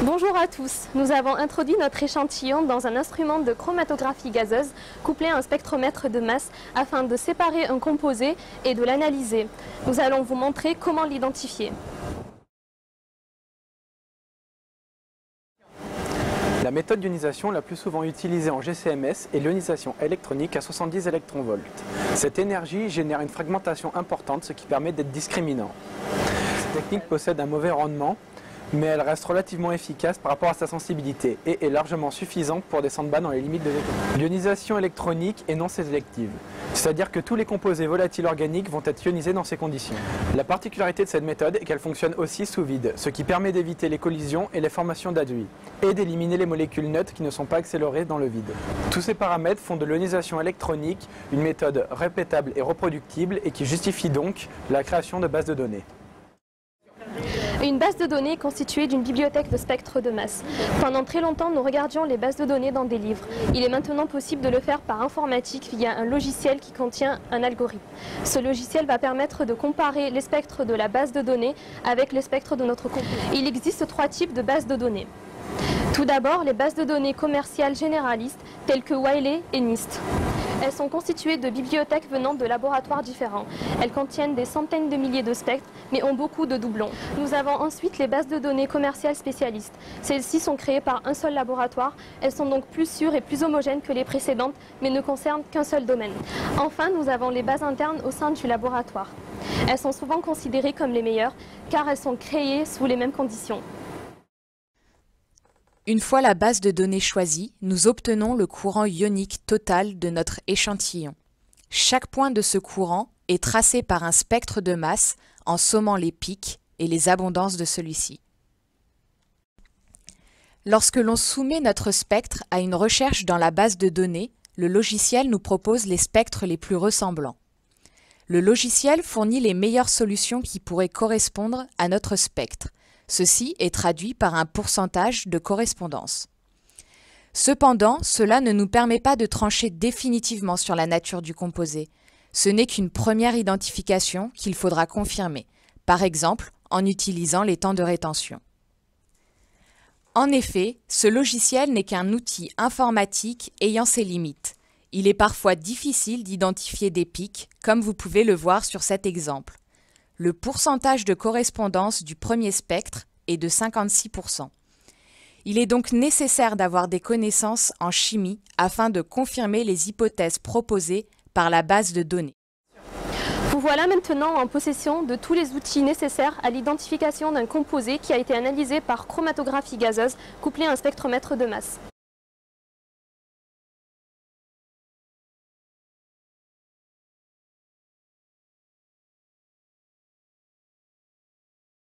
Bonjour à tous, nous avons introduit notre échantillon dans un instrument de chromatographie gazeuse couplé à un spectromètre de masse afin de séparer un composé et de l'analyser. Nous allons vous montrer comment l'identifier. La méthode d'ionisation la plus souvent utilisée en GCMS est l'ionisation électronique à 70 électronvolts. Cette énergie génère une fragmentation importante, ce qui permet d'être discriminant. Cette technique possède un mauvais rendement, mais elle reste relativement efficace par rapport à sa sensibilité et est largement suffisante pour descendre bas dans les limites de l'autonomie. L'ionisation électronique est non sélective, c'est-à-dire que tous les composés volatiles organiques vont être ionisés dans ces conditions. La particularité de cette méthode est qu'elle fonctionne aussi sous vide, ce qui permet d'éviter les collisions et les formations d'aduits, et d'éliminer les molécules neutres qui ne sont pas accélérées dans le vide. Tous ces paramètres font de l'ionisation électronique une méthode répétable et reproductible et qui justifie donc la création de bases de données. Une base de données est constituée d'une bibliothèque de spectres de masse. Pendant très longtemps, nous regardions les bases de données dans des livres. Il est maintenant possible de le faire par informatique via un logiciel qui contient un algorithme. Ce logiciel va permettre de comparer les spectres de la base de données avec les spectres de notre composé. Il existe 3 types de bases de données. Tout d'abord, les bases de données commerciales généralistes telles que Wiley et NIST. Elles sont constituées de bibliothèques venant de laboratoires différents. Elles contiennent des centaines de milliers de spectres, mais ont beaucoup de doublons. Nous avons ensuite les bases de données commerciales spécialistes. Celles-ci sont créées par un seul laboratoire. Elles sont donc plus sûres et plus homogènes que les précédentes, mais ne concernent qu'un seul domaine. Enfin, nous avons les bases internes au sein du laboratoire. Elles sont souvent considérées comme les meilleures, car elles sont créées sous les mêmes conditions. Une fois la base de données choisie, nous obtenons le courant ionique total de notre échantillon. Chaque point de ce courant est tracé par un spectre de masse en sommant les pics et les abondances de celui-ci. Lorsque l'on soumet notre spectre à une recherche dans la base de données, le logiciel nous propose les spectres les plus ressemblants. Le logiciel fournit les meilleures solutions qui pourraient correspondre à notre spectre. Ceci est traduit par un pourcentage de correspondance. Cependant, cela ne nous permet pas de trancher définitivement sur la nature du composé. Ce n'est qu'une première identification qu'il faudra confirmer, par exemple en utilisant les temps de rétention. En effet, ce logiciel n'est qu'un outil informatique ayant ses limites. Il est parfois difficile d'identifier des pics, comme vous pouvez le voir sur cet exemple. Le pourcentage de correspondance du premier spectre est de 56%. Il est donc nécessaire d'avoir des connaissances en chimie afin de confirmer les hypothèses proposées par la base de données. Vous voilà maintenant en possession de tous les outils nécessaires à l'identification d'un composé qui a été analysé par chromatographie gazeuse couplé à un spectromètre de masse.